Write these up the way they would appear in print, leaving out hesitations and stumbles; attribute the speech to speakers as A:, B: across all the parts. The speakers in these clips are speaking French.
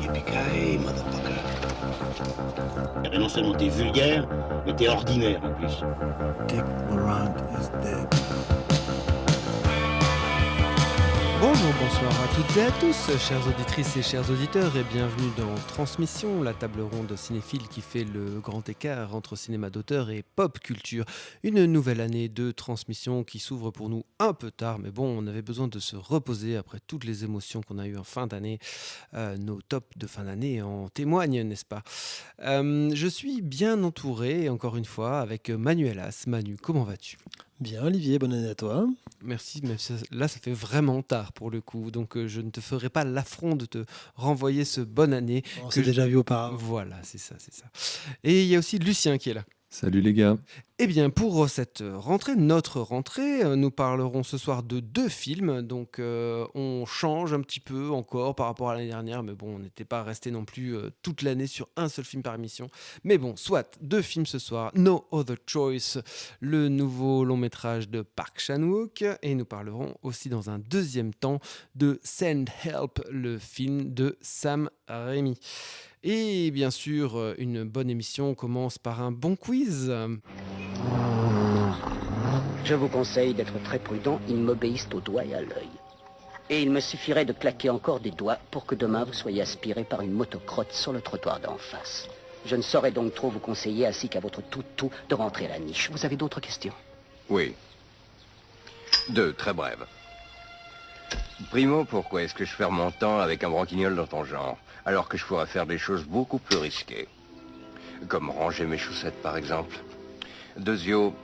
A: Yippee-ki-yay, motherfucker. Eh ben non seulement t'es vulgaire, mais t'es ordinaire en plus.
B: Dick Laurent is dead.
C: Bonjour, bonsoir à toutes et à tous, chères auditrices et chers auditeurs, et bienvenue dans Transmission, la table ronde cinéphile qui fait le grand écart entre cinéma d'auteur et pop culture. Une nouvelle année de transmission qui s'ouvre pour nous un peu tard, mais bon, on avait besoin de se reposer après toutes les émotions qu'on a eues en fin d'année. Nos tops de fin d'année en témoignent, n'est-ce pas ? Je suis bien entouré, encore une fois, avec Manuel As. Manu, comment vas-tu ?
D: Bien, Olivier, bonne année à toi.
C: Merci, mais là ça fait vraiment tard pour le coup, donc je ne te ferai pas l'affront de te renvoyer ce bonne année.
D: On s'est déjà vu auparavant.
C: Voilà, c'est ça. Et il y a aussi Lucien qui est là.
E: Salut les gars.
C: Eh bien, pour cette rentrée, notre rentrée, nous parlerons ce soir de 2 films. Donc, on change un petit peu encore par rapport à l'année dernière. Mais bon, on n'était pas resté non plus toute l'année sur un seul film par émission. Mais bon, soit 2 films ce soir. No Other Choice, le nouveau long métrage de Park Chan-wook. Et nous parlerons aussi dans un deuxième temps de Send Help, le film de Sam Raimi. Et bien sûr, une bonne émission commence par un bon quiz.
F: Je vous conseille d'être très prudent, ils m'obéissent au doigt et à l'œil. Et il me suffirait de claquer encore des doigts pour que demain vous soyez aspiré par une motocrotte sur le trottoir d'en face. Je ne saurais donc trop vous conseiller, ainsi qu'à votre toutou, de rentrer à la niche. Vous avez d'autres questions ?
G: Oui. 2, très brèves. Primo, pourquoi est-ce que je perds mon temps avec un branquignol dans ton genre, alors que je pourrais faire des choses beaucoup plus risquées? Comme ranger mes chaussettes, par exemple. Deuxio,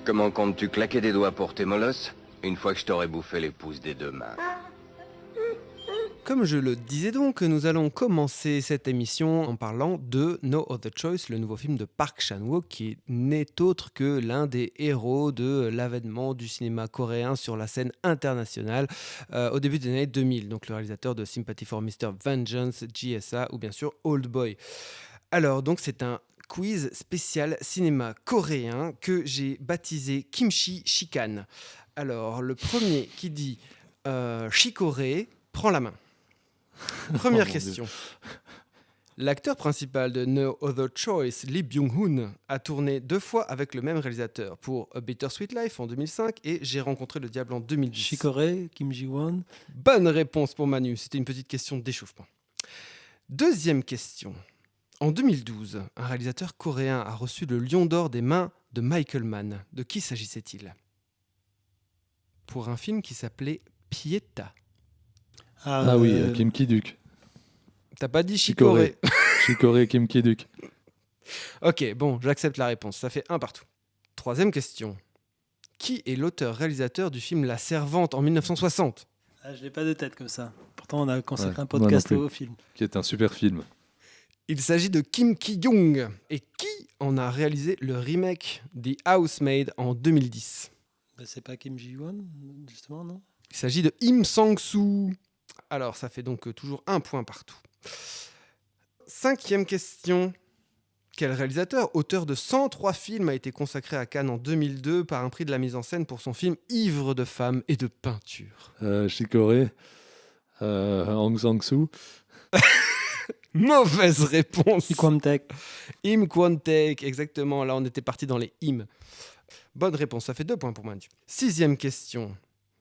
G: comment comptes-tu claquer des doigts pour tes molosses, une fois que je t'aurai bouffé les pouces des 2 mains?
C: Comme je le disais donc, nous allons commencer cette émission en parlant de No Other Choice, le nouveau film de Park Chan-wook, qui n'est autre que l'un des héros de l'avènement du cinéma coréen sur la scène internationale au début des années 2000. Donc le réalisateur de Sympathy for Mr. Vengeance, JSA ou bien sûr Old Boy. Alors donc c'est un quiz spécial cinéma coréen que j'ai baptisé Kimchi Shikan. Alors le premier qui dit Chicorée prend la main. Première question. L'acteur principal de No Other Choice, Lee Byung-hun, a tourné 2 fois avec le même réalisateur pour A Bittersweet Life en 2005 et J'ai rencontré le diable en 2010.
D: Chicorée, Kim Ji-won.
C: Bonne réponse pour Manu, c'était une petite question d'échauffement. Deuxième question. En 2012, un réalisateur coréen a reçu le Lion d'or des mains de Michael Mann. De qui s'agissait-il ? Pour un film qui s'appelait Pieta.
E: Ah oui, Kim Ki-duk.
C: T'as pas dit Chicorée.
E: Chicorée, Kim Ki-duk.
C: Ok, bon, j'accepte la réponse. Ça fait 1 partout. Troisième question. Qui est l'auteur-réalisateur du film La Servante en 1960 ?
D: Je n'ai pas de tête comme ça. Pourtant, on a consacré un
E: moi non
D: podcast
E: plus.
D: au film.
E: Qui est un super film.
C: Il s'agit de Kim Ki-young. Et qui en a réalisé le remake The Housemaid en 2010 ?
D: C'est pas Kim Ji-won, justement, non ?
C: Il s'agit de Im Sang-soo. Alors, ça fait donc toujours 1 point partout. 5e question. Quel réalisateur, auteur de 103 films, a été consacré à Cannes en 2002 par un prix de la mise en scène pour son film Ivre de femmes et de peinture ?
E: Chicorée, Hong Sang-soo.
C: Mauvaise réponse.
D: Im
C: Kwon-taek, exactement. Là, on était parti dans les Im. Bonne réponse, ça fait 2 points pour Manu. 6e question.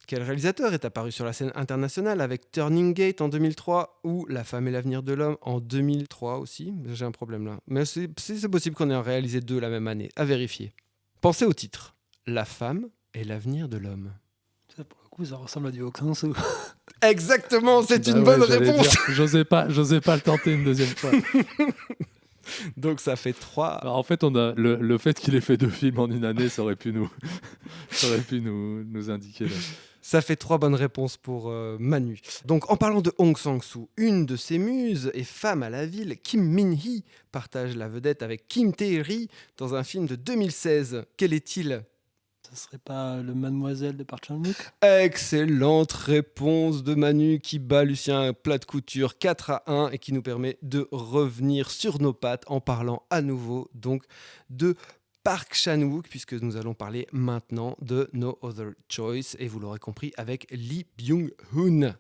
C: Quel réalisateur est apparu sur la scène internationale avec Turning Gate en 2003 ou La femme et l'avenir de l'homme en 2003 aussi ? J'ai un problème là. Mais c'est possible qu'on ait réalisé 2 la même année. À vérifier. Pensez au titre. La femme et l'avenir de l'homme.
D: Ça, pour le coup, ça ressemble à du Hong Sang-soo.
C: Exactement, c'est une bonne réponse.
E: J'osais pas le tenter une deuxième fois.
C: Donc ça fait 3.
E: Alors en fait, on a le fait qu'il ait fait 2 films en une année, ça aurait pu nous indiquer. Là.
C: Ça fait 3 bonnes réponses pour Manu. Donc en parlant de Hong Sang-soo, une de ses muses et femme à la ville, Kim Min-hee, partage la vedette avec Kim Tae-ri dans un film de 2016. Quel est-il ?
D: Ça serait pas le Mademoiselle de Park Chan-wook ?
C: Excellente réponse de Manu qui bat Lucien plat de couture 4-1 et qui nous permet de revenir sur nos pattes en parlant à nouveau donc de Park Chan-wook, puisque nous allons parler maintenant de No Other Choice, et vous l'aurez compris, avec Lee Byung-hun.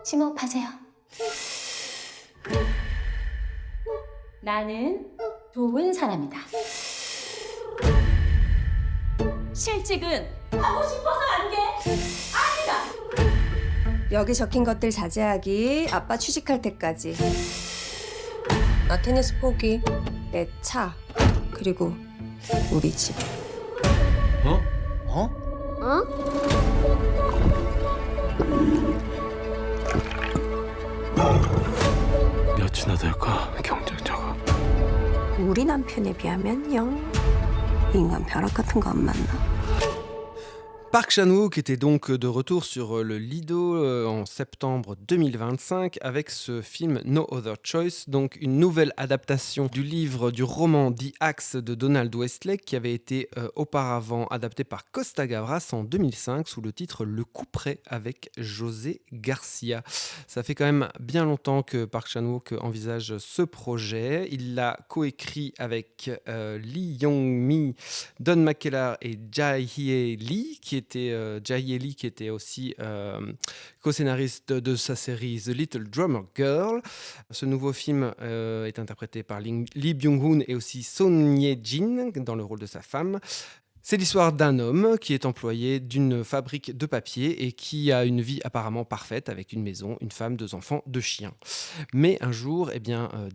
H: 심호흡하세요. 나는 좋은 사람이다. 실직은 하고 싶어서 안 돼. 아니다.
I: 여기 적힌 것들 자제하기. 아빠 취직할 때까지. 나 테니스 포기. 내 차. 그리고 우리 집.
B: 몇이나 될까 경쟁자가.
I: 우리 남편에 비하면 영. 인간 벼락 같은 거 안 만나.
C: Park Chan-wook était donc de retour sur le Lido en septembre 2025 avec ce film No Other Choice, donc une nouvelle adaptation du livre du roman The Axe de Donald Westlake qui avait été auparavant adapté par Costa Gavras en 2005 sous le titre Le Couperet avec José Garcia. Ça fait quand même bien longtemps que Park Chan-wook envisage ce projet. Il l'a coécrit avec Lee Yong-mi, Don McKellar et Jae-hye Lee qui était aussi co-scénariste de sa série The Little Drummer Girl. Ce nouveau film est interprété par Lee Byung-hun et aussi Son Ye-jin dans le rôle de sa femme. C'est l'histoire d'un homme qui est employé d'une fabrique de papier et qui a une vie apparemment parfaite avec une maison, une femme, 2 enfants, 2 chiens. Mais un jour,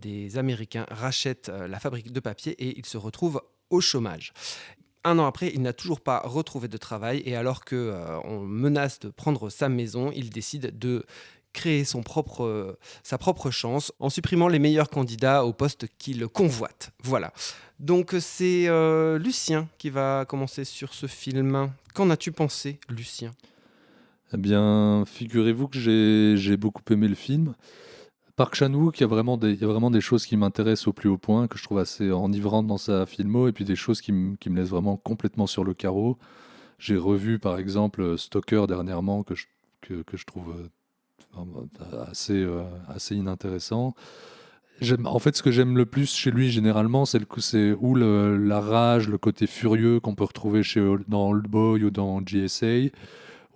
C: des Américains rachètent la fabrique de papier et il se retrouve au chômage. 1 an après, il n'a toujours pas retrouvé de travail et alors qu'on menace de prendre sa maison, il décide de créer sa propre chance en supprimant les meilleurs candidats au poste qu'il convoite. Voilà. Donc c'est Lucien qui va commencer sur ce film. Qu'en as-tu pensé, Lucien ?
E: Eh bien, figurez-vous que j'ai beaucoup aimé le film. Park Chan-wook, il y a vraiment des choses qui m'intéressent au plus haut point, que je trouve assez enivrantes dans sa filmo, et puis des choses qui me laissent vraiment complètement sur le carreau. J'ai revu par exemple Stalker dernièrement, que je trouve assez inintéressant. En fait, ce que j'aime le plus chez lui généralement, c'est la rage, le côté furieux qu'on peut retrouver dans Old Boy ou dans GSA,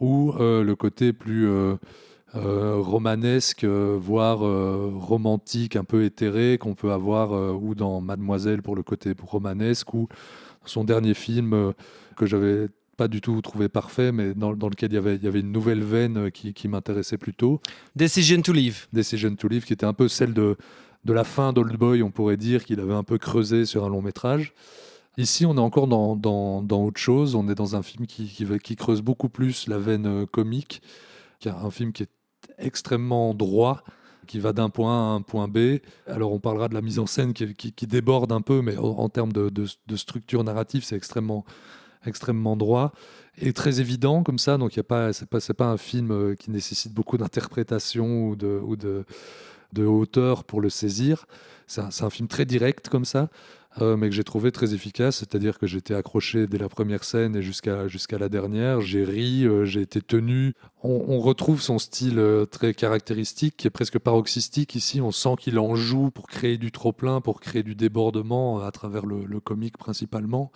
E: ou le côté plus romanesque, voire romantique, un peu éthéré qu'on peut avoir ou dans Mademoiselle pour le côté romanesque, ou son dernier film que j'avais pas du tout trouvé parfait, mais dans lequel il y avait une nouvelle veine qui m'intéressait plutôt.
C: Decision to Live,
E: qui était un peu celle de la fin d'Old Boy, on pourrait dire qu'il avait un peu creusé sur un long métrage. Ici, on est encore dans autre chose. On est dans un film qui creuse beaucoup plus la veine comique, un film qui est extrêmement droit, qui va d'un point A à un point B. Alors, on parlera de la mise en scène qui déborde un peu, mais en termes de structure narrative, c'est extrêmement droit et très évident comme ça. Donc, c'est pas un film qui nécessite beaucoup d'interprétation ou de hauteur pour le saisir. C'est un film très direct comme ça, mais que j'ai trouvé très efficace, c'est-à-dire que j'étais accroché dès la première scène et jusqu'à la dernière. J'ai ri, j'ai été tenu. On retrouve son style très caractéristique, qui est presque paroxystique ici. On sent qu'il en joue pour créer du trop-plein, pour créer du débordement à travers le comique principalement.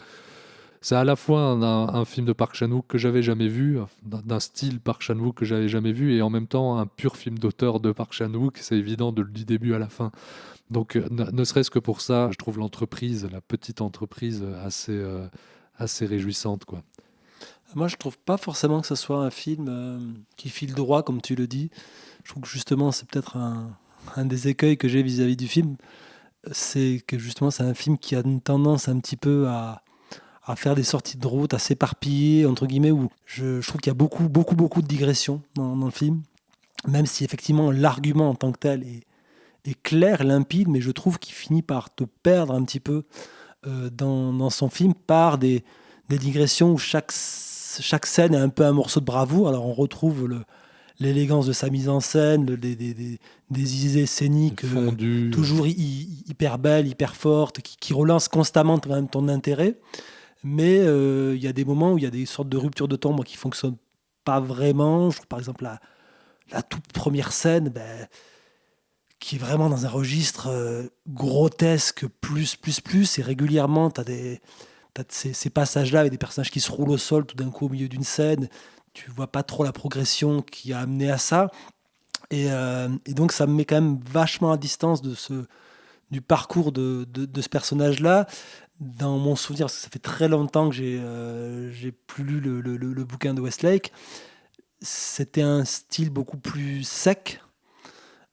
E: C'est à la fois un film de Park Chan-wook que j'avais jamais vu, d'un style Park Chan-wook que j'avais jamais vu, et en même temps un pur film d'auteur de Park Chan-wook. C'est évident du début à la fin. Donc, ne serait-ce que pour ça, je trouve la petite entreprise, assez réjouissante, quoi.
D: Moi, je trouve pas forcément que ce soit un film qui file droit, comme tu le dis. Je trouve que justement, c'est peut-être un des écueils que j'ai vis-à-vis du film. C'est que justement, c'est un film qui a une tendance un petit peu à faire des sorties de route, à s'éparpiller, entre guillemets, où je trouve qu'il y a beaucoup de digressions dans le film. Même si effectivement, l'argument en tant que tel est clair, limpide, mais je trouve qu'il finit par te perdre un petit peu dans son film par des digressions où chaque scène est un peu un morceau de bravoure. Alors on retrouve l'élégance de sa mise en scène, des idées scéniques toujours hyper belles, hyper fortes, qui relancent constamment ton intérêt. Mais il y a des moments où il y a des sortes de ruptures de ton qui ne fonctionnent pas vraiment. Je trouve par exemple la toute première scène, qui est vraiment dans un registre grotesque, plus, et régulièrement, t'as ces passages-là avec des personnages qui se roulent au sol tout d'un coup au milieu d'une scène, tu vois pas trop la progression qui a amené à ça, et donc ça me met quand même vachement à distance du parcours de ce personnage-là. Dans mon souvenir, parce que ça fait très longtemps que j'ai plus lu le bouquin de Westlake, c'était un style beaucoup plus sec.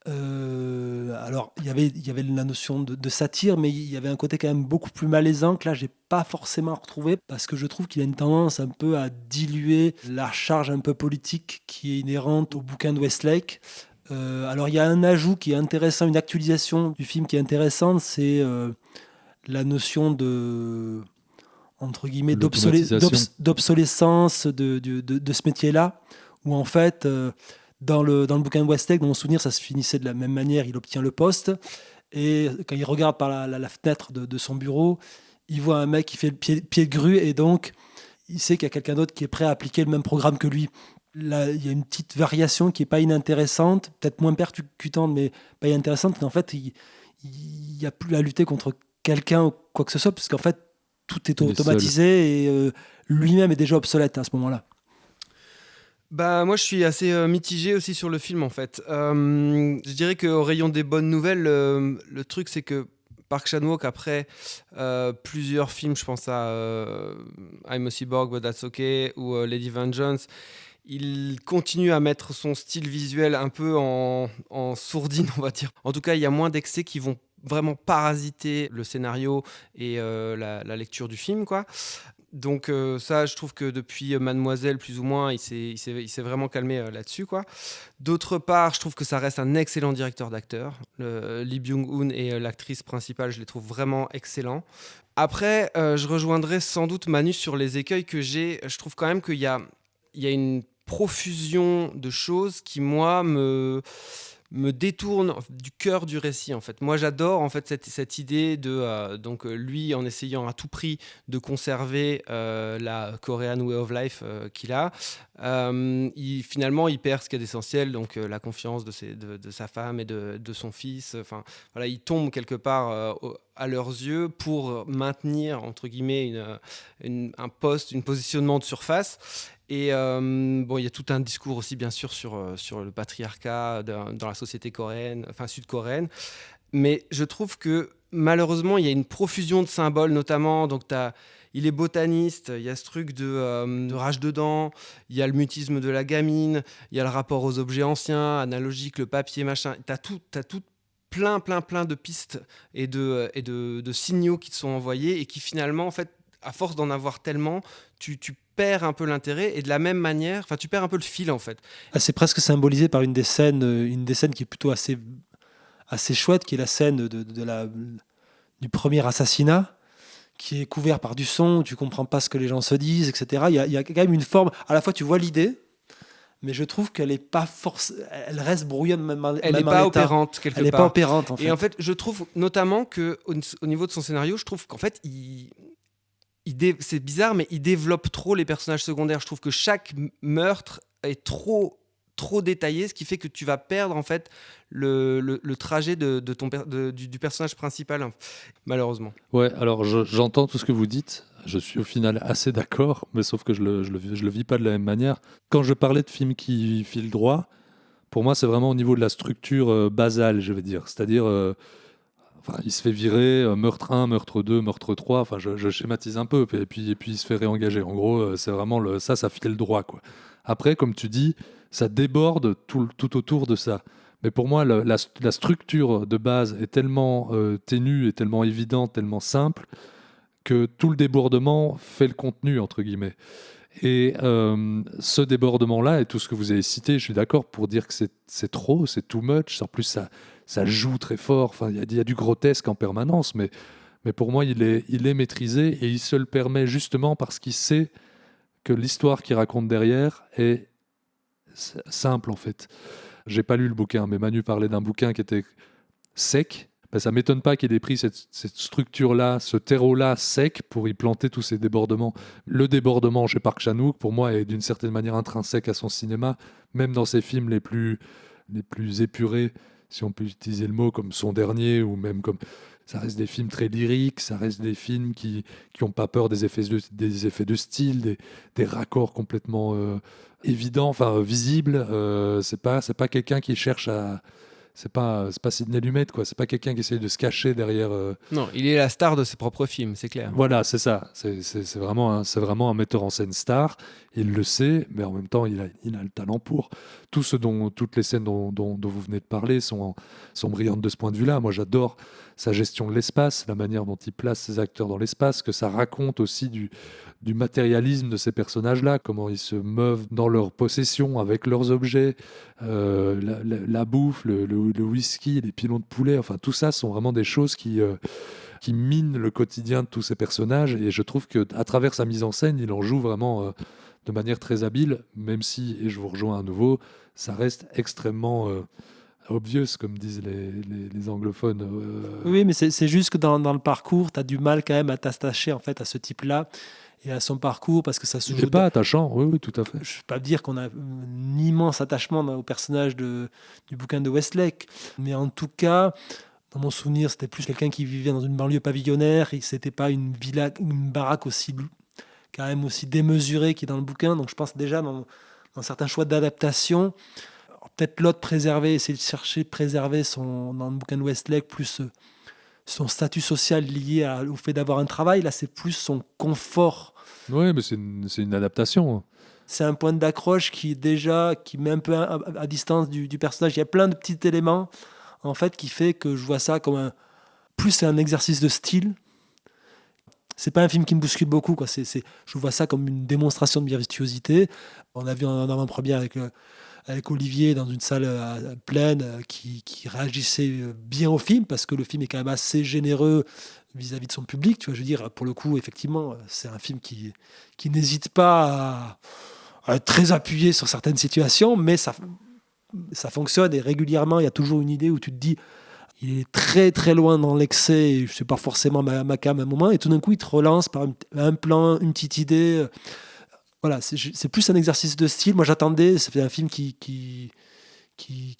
D: Alors, il y avait la notion de satire, mais il y avait un côté quand même beaucoup plus malaisant que là, j'ai pas forcément retrouvé, parce que je trouve qu'il a une tendance un peu à diluer la charge un peu politique qui est inhérente au bouquin de Westlake. Alors, il y a un ajout qui est intéressant, une actualisation du film qui est intéressante, c'est la notion de, entre guillemets, d'obsolescence de ce métier-là, où en fait, dans le bouquin de Westlake, dans mon souvenir, ça se finissait de la même manière, il obtient le poste, et quand il regarde par la fenêtre de son bureau, il voit un mec qui fait le pied de grue, et donc il sait qu'il y a quelqu'un d'autre qui est prêt à appliquer le même programme que lui. Là, il y a une petite variation qui n'est pas inintéressante, peut-être moins percutante, mais pas inintéressante, en fait, il n'y a plus à lutter contre quelqu'un ou quoi que ce soit, parce qu'en fait, tout est automatisé et lui-même est déjà obsolète à ce moment-là.
C: Bah, moi, je suis assez mitigé aussi sur le film, en fait. Je dirais qu'au rayon des bonnes nouvelles, le truc, c'est que Park Chan-wook, après plusieurs films, je pense à I'm a Cyborg, But That's Okay, ou Lady Vengeance, il continue à mettre son style visuel un peu en sourdine, on va dire. En tout cas, il y a moins d'excès qui vont vraiment parasiter le scénario et la lecture du film, quoi. Donc ça, je trouve que depuis Mademoiselle, plus ou moins, il s'est vraiment calmé là-dessus, quoi. D'autre part, je trouve que ça reste un excellent directeur d'acteurs. Lee Byung-hun et l'actrice principale, je les trouve vraiment excellents. Après, je rejoindrai sans doute Manu sur les écueils que j'ai. Je trouve quand même qu'il y a une profusion de choses qui, moi, me détourne du cœur du récit, en fait. Moi, j'adore en fait cette idée de donc lui, en essayant à tout prix de conserver la Korean way of life qu'il a, finalement il perd ce qui est essentiel, donc la confiance de sa femme et de son fils. Enfin voilà, il tombe quelque part à leurs yeux pour maintenir entre guillemets un poste, un positionnement de surface. Et bon, il y a tout un discours aussi, bien sûr, sur le patriarcat dans la société coréenne, enfin sud-coréenne. Mais je trouve que malheureusement, il y a une profusion de symboles, notamment. Donc, il est botaniste, il y a ce truc de rage de dents, il y a le mutisme de la gamine, il y a le rapport aux objets anciens, analogiques, le papier, machin. T'as tout plein de pistes et de signaux qui te sont envoyés et qui finalement, en fait, à force d'en avoir tellement, tu perds un peu l'intérêt, et de la même manière, tu perds un peu le fil, en fait.
D: C'est presque symbolisé par une des scènes qui est plutôt assez chouette, qui est la scène du premier assassinat, qui est couvert par du son, où tu comprends pas ce que les gens se disent, etc. Il y a quand même une forme, à la fois tu vois l'idée, mais je trouve qu'elle est pas elle reste brouillonne même
C: elle n'est pas opérante quelque part.
D: Elle n'est pas opérante, en fait.
C: Et en fait, je trouve notamment que au niveau de son scénario, je trouve qu'en fait, c'est bizarre, mais il développe trop les personnages secondaires. Je trouve que chaque meurtre est trop détaillé, ce qui fait que tu vas perdre en fait le trajet du personnage principal, hein, malheureusement.
E: Ouais, alors j'entends tout ce que vous dites. Je suis au final assez d'accord, mais sauf que je le vis pas de la même manière. Quand je parlais de films qui filent droit, pour moi, c'est vraiment au niveau de la structure basale, je vais dire. C'est-à-dire, il se fait virer, meurtre 1, meurtre 2, meurtre 3, je schématise un peu, et puis il se fait réengager. En gros, c'est vraiment ça file droit, quoi. Après, comme tu dis, ça déborde tout autour de ça. Mais pour moi, la structure de base est tellement ténue, et tellement évidente, tellement simple, que tout le débordement fait le contenu, entre guillemets. Et ce débordement-là, et tout ce que vous avez cité, je suis d'accord pour dire que c'est trop, c'est too much. En plus, ça joue très fort. Il y a du grotesque en permanence, mais pour moi, il est maîtrisé, et il se le permet justement parce qu'il sait que l'histoire qu'il raconte derrière est simple, en fait. J'ai pas lu le bouquin, mais Manu parlait d'un bouquin qui était sec. Ça m'étonne pas qu'il ait pris cette structure-là, ce terreau-là sec, pour y planter tous ces débordements. Le débordement chez Park Chan-wook, pour moi, est d'une certaine manière intrinsèque à son cinéma. Même dans ses films les plus épurés, si on peut utiliser le mot, comme son dernier, ou même comme... Ça reste des films très lyriques, ça reste des films qui n'ont pas peur des effets de style, des raccords complètement évidents, enfin visibles. C'est pas quelqu'un qui cherche à... C'est pas Sidney Lumet, quoi. C'est pas quelqu'un qui essaye de se cacher derrière...
C: Non, il est la star de ses propres films, c'est clair.
E: Voilà, c'est ça. C'est vraiment un metteur en scène star. Il le sait, mais en même temps, il a le talent pour. Toutes les scènes dont vous venez de parler sont brillantes de ce point de vue-là. Moi, j'adore sa gestion de l'espace, la manière dont il place ses acteurs dans l'espace, que ça raconte aussi du matérialisme de ces personnages-là, comment ils se meuvent dans leur possession avec leurs objets, la bouffe, le whisky, les pilons de poulet, enfin tout ça sont vraiment des choses qui minent le quotidien de tous ces personnages, et je trouve qu'à travers sa mise en scène, il en joue vraiment de manière très habile, même si, et je vous rejoins à nouveau, ça reste extrêmement obvious, comme disent les anglophones.
D: Oui, mais c'est juste que dans le parcours, tu as du mal quand même à t'attacher en fait à ce type-là et à son parcours, parce que ça se
E: Il
D: joue...
E: n'est pas attachant, oui, tout à fait.
D: Je ne vais pas dire qu'on a un immense attachement au personnage du bouquin de Westlake, mais en tout cas, dans mon souvenir, c'était plus quelqu'un qui vivait dans une banlieue pavillonnaire, et c'était pas une baraque quand même aussi démesurée qui est dans le bouquin. Donc je pense déjà dans certains choix d'adaptation, peut-être l'autre essayer de préserver dans le bouquin de Westlake plus son statut social lié au fait d'avoir un travail. Là, c'est plus son confort.
E: Oui, mais c'est une adaptation.
D: C'est un point d'accroche qui met un peu à distance du personnage. Il y a plein de petits éléments en fait qui fait que je vois ça comme plus un exercice de style. C'est pas un film qui me bouscule beaucoup, quoi. Je vois ça comme une démonstration de virtuosité. On a vu en avant-première avec Olivier dans une salle pleine qui réagissait bien au film, parce que le film est quand même assez généreux vis-à-vis de son public. Tu vois, je veux dire, pour le coup, effectivement, c'est un film qui n'hésite pas à être très appuyé sur certaines situations, mais ça fonctionne, et régulièrement, il y a toujours une idée où tu te dis il est très très loin dans l'excès, et c'est pas forcément ma cam à un moment, et tout d'un coup il te relance par un plan, une petite idée. Voilà, c'est plus un exercice de style. Moi j'attendais, ça fait un film qu'il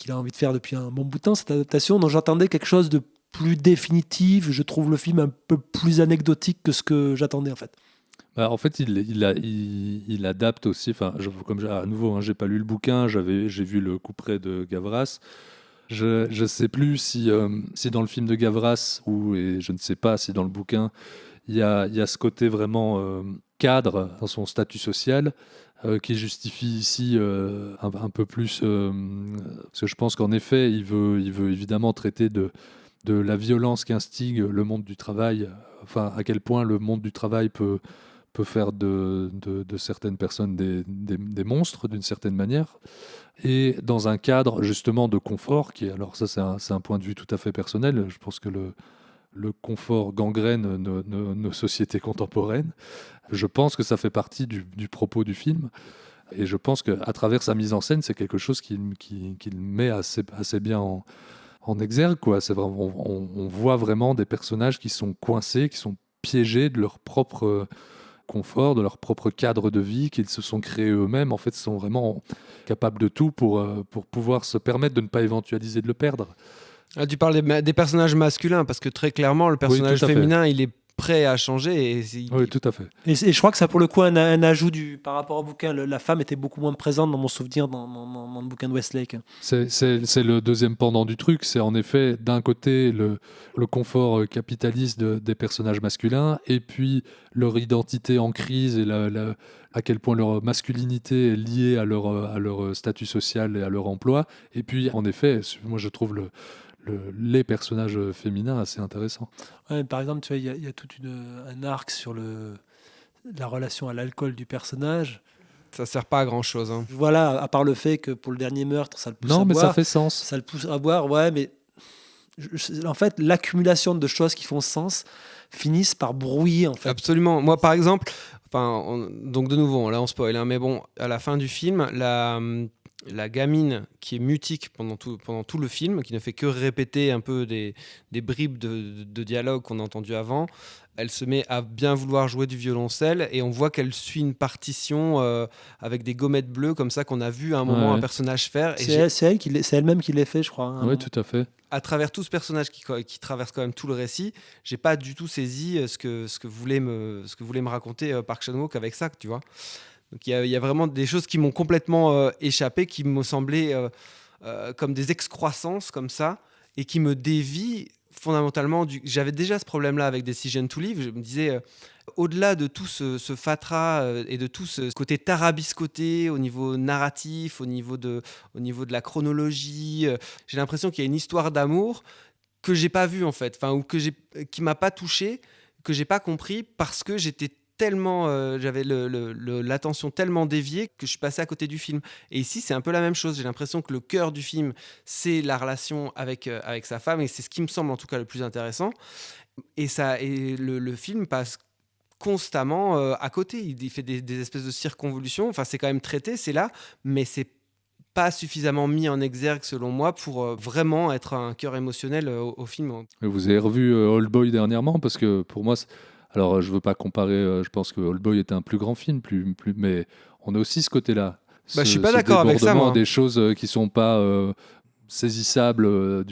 D: a envie de faire depuis un bon bout de temps, cette adaptation, donc j'attendais quelque chose de plus définitif. Je trouve le film un peu plus anecdotique que ce que j'attendais en fait.
E: En fait, il adapte aussi. Enfin, à nouveau, j'ai pas lu le bouquin, j'ai vu le couperet de Gavras. Je sais plus si dans le film de Gavras, et je ne sais pas si dans le bouquin, il y a ce côté vraiment cadre dans son statut social qui justifie ici un peu plus. Parce que je pense qu'en effet, il veut évidemment traiter de la violence qu'instigue le monde du travail, enfin à quel point le monde du travail peut faire de certaines personnes des monstres d'une certaine manière, et dans un cadre justement de confort alors ça c'est un point de vue tout à fait personnel. Je pense que le confort gangrène nos sociétés contemporaines. Je pense que ça fait partie du propos du film, et je pense qu'à travers sa mise en scène, c'est quelque chose qu'il met assez bien en exergue, quoi. C'est vraiment, on voit vraiment des personnages qui sont coincés, qui sont piégés de leur propre confort, de leur propre cadre de vie qu'ils se sont créés eux-mêmes. En fait, ils sont vraiment capables de tout pour pouvoir se permettre de ne pas éventualiser de le perdre.
C: Ah, tu parles des personnages masculins, parce que très clairement, le personnage féminin, il est prêt à changer.
E: Oui, tout à fait.
D: Et je crois que ça, pour le coup, un ajout par rapport au bouquin. La femme était beaucoup moins présente dans mon souvenir dans le bouquin de Westlake.
E: C'est le deuxième pendant du truc. C'est en effet, d'un côté, le confort capitaliste des personnages masculins, et puis leur identité en crise, et à quel point leur masculinité est liée à leur statut social et à leur emploi. Et puis, en effet, moi, je trouve les personnages féminins assez intéressants.
D: Ouais, par exemple, tu vois, il y a tout un arc sur la relation à l'alcool du personnage.
C: Ça sert pas à grand chose.
D: Voilà, à part le fait que pour le dernier meurtre, ça le pousse à boire.
E: Non, mais ça fait sens.
D: Ça le pousse à boire, ouais, mais en fait, l'accumulation de choses qui font sens finissent par brouiller, en fait.
C: Absolument. Moi, par exemple, donc de nouveau, là on spoil, mais bon, à la fin du film, la gamine qui est mutique pendant tout le film, qui ne fait que répéter un peu des bribes de dialogue qu'on a entendu avant, Elle se met à bien vouloir jouer du violoncelle et on voit qu'elle suit une partition avec des gommettes bleues comme ça qu'on a vu à un moment un personnage faire. Et
D: c'est elle-même qui l'a fait, je crois.
E: Oui, tout à fait.
C: À travers tout ce personnage qui traverse quand même tout le récit, j'ai pas du tout saisi ce que voulait me raconter Park Chan-wook avec ça, tu vois. Donc il y a vraiment des choses qui m'ont complètement échappé, qui me semblaient comme des excroissances comme ça et qui me dévient fondamentalement j'avais déjà ce problème-là avec Decision to Live. Je me disais, au-delà de tout ce fatras et de tout ce côté tarabiscoté au niveau narratif, au niveau de la chronologie, j'ai l'impression qu'il y a une histoire d'amour que j'ai pas vue en fait, ou qui m'a pas touché, que j'ai pas compris parce que j'étais tellement, j'avais l'attention tellement déviée que je suis passé à côté du film. Et ici, c'est un peu la même chose. J'ai l'impression que le cœur du film, c'est la relation avec sa femme, et c'est ce qui me semble en tout cas le plus intéressant. Et le film passe constamment à côté. Il fait des espèces de circonvolutions. Enfin, c'est quand même traité, c'est là, mais c'est pas suffisamment mis en exergue selon moi pour vraiment être un cœur émotionnel au film.
E: Vous avez revu Old Boy dernièrement, parce que pour moi... Alors, je ne veux pas comparer, je pense que Old Boy était un plus grand film, mais on a aussi ce côté-là.
C: Je ne suis pas d'accord avec ça, moi.
E: Des choses qui ne sont pas saisissables au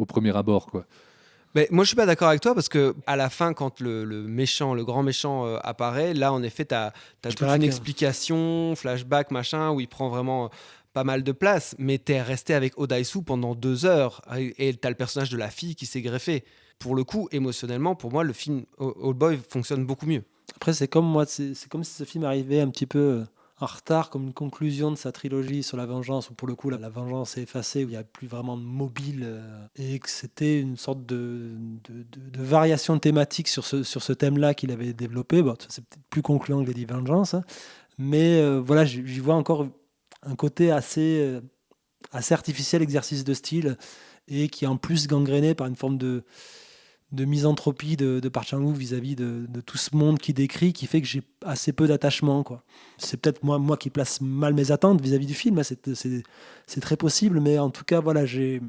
E: premier abord, quoi.
C: Mais moi, je ne suis pas d'accord avec toi, parce qu'à la fin, quand le grand méchant apparaît, là, en effet, tu as toute une explication, flashback, machin, où il prend vraiment... pas mal de place, mais t'es resté avec Oh Dai-soo pendant 2 heures et t'as le personnage de la fille qui s'est greffé. Pour le coup, émotionnellement, pour moi, le film Old Boy fonctionne beaucoup mieux.
D: Après, c'est comme si ce film arrivait un petit peu en retard, comme une conclusion de sa trilogie sur la vengeance, où pour le coup, la vengeance est effacée, où il n'y a plus vraiment de mobile, et que c'était une sorte de variation thématique sur ce thème-là qu'il avait développé. Bon, c'est peut-être plus concluant que Lady Vengeance, hein, mais voilà, j'y vois encore un côté assez artificiel, exercice de style, et qui est en plus gangréné par une forme de misanthropie de Park Chan-wook vis-à-vis de tout ce monde qu'il décrit, qui fait que j'ai assez peu d'attachement, quoi. C'est peut-être moi qui place mal mes attentes vis-à-vis du film, c'est très possible, mais en tout cas, voilà, j'étais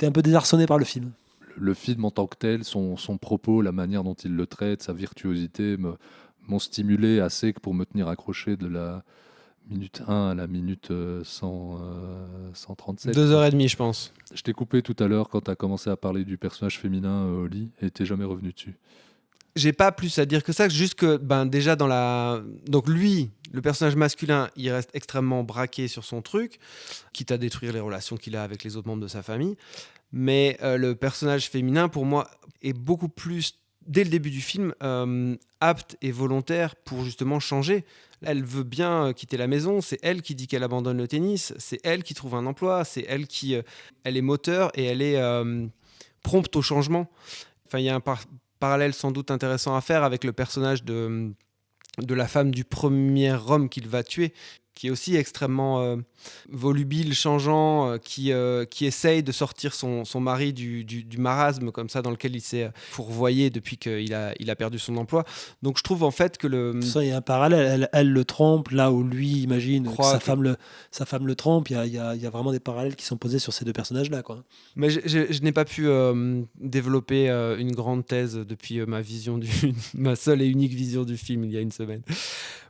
D: un peu désarçonné par le film.
E: Le film en tant que tel, son propos, la manière dont il le traite, sa virtuosité m'ont stimulé assez pour me tenir accroché de la minute 1 à la minute 137.
C: 2h30, je pense.
E: Je t'ai coupé tout à l'heure quand tu as commencé à parler du personnage féminin au lit, et t'es jamais revenu dessus.
C: J'ai pas plus à dire que ça, juste que déjà donc lui, le personnage masculin, il reste extrêmement braqué sur son truc, quitte à détruire les relations qu'il a avec les autres membres de sa famille. Mais le personnage féminin, pour moi, est beaucoup plus, dès le début du film, apte et volontaire pour justement changer. Elle veut bien quitter la maison, c'est elle qui dit qu'elle abandonne le tennis, c'est elle qui trouve un emploi, c'est elle qui... elle est moteur et elle est prompte au changement. Enfin, il y a un parallèle sans doute intéressant à faire avec le personnage de la femme du premier homme qu'il va tuer, qui est aussi extrêmement volubile, changeant, qui essaye de sortir son mari du marasme comme ça dans lequel il s'est fourvoyé depuis qu'il a perdu son emploi. Donc je trouve en fait que
D: ça, il y a un parallèle, elle le trompe là où lui imagine que sa femme le trompe. Il y a vraiment des parallèles qui sont posés sur ces deux personnages-là, quoi.
C: Mais je n'ai pas pu développer une grande thèse depuis ma seule et unique vision du film il y a une semaine.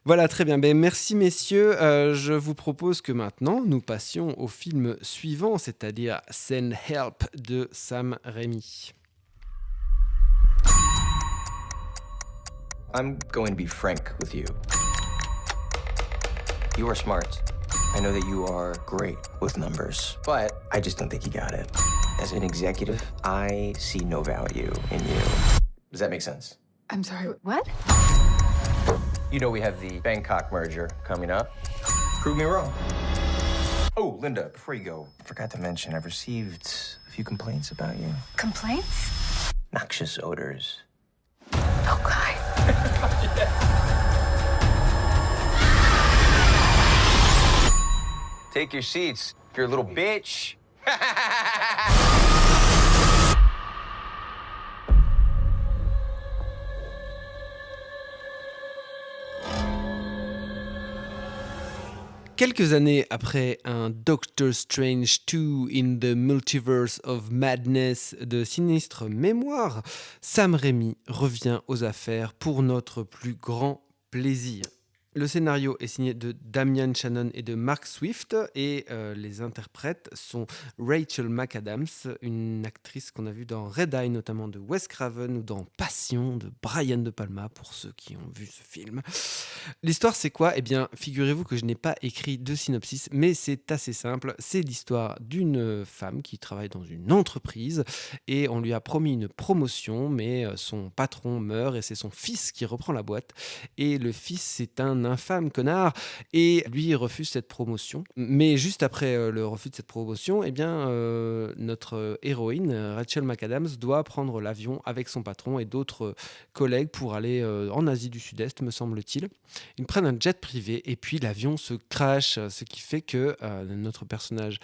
C: Voilà, très bien. Merci messieurs. Je vous propose que maintenant nous passions au film suivant, c'est-à-dire Send Help de Sam Raimi.
J: I'm going to be frank with you. You are smart. I know that you are great with numbers, but I just don't think you got it. As an executive, I see no value in you. Does that make sense?
K: I'm sorry, what?
J: You know we have the Bangkok merger coming up. Prove me wrong. Oh, Linda, before you go, I forgot to mention I've received a few complaints about you.
K: Complaints?
J: Noxious odors.
K: Oh, God.
J: Take your seats, you're a little bitch.
C: Quelques années après un Doctor Strange 2 in the Multiverse of Madness de sinistre mémoire, Sam Raimi revient aux affaires pour notre plus grand plaisir. Le scénario est signé de Damian Shannon et de Mark Swift et les interprètes sont Rachel McAdams, une actrice qu'on a vue dans Red Eye notamment de Wes Craven ou dans Passion de Brian De Palma pour ceux qui ont vu ce film. L'histoire c'est quoi ? Eh bien figurez-vous que je n'ai pas écrit de synopsis mais c'est assez simple. C'est l'histoire d'une femme qui travaille dans une entreprise et on lui a promis une promotion mais son patron meurt et c'est son fils qui reprend la boîte et le fils c'est un infâme connard et lui il refuse cette promotion mais juste après le refus de cette promotion eh bien notre héroïne Rachel McAdams doit prendre l'avion avec son patron et d'autres collègues pour aller en Asie du Sud-Est me semble-t-il. Ils prennent un jet privé et puis l'avion se crache, ce qui fait que notre personnage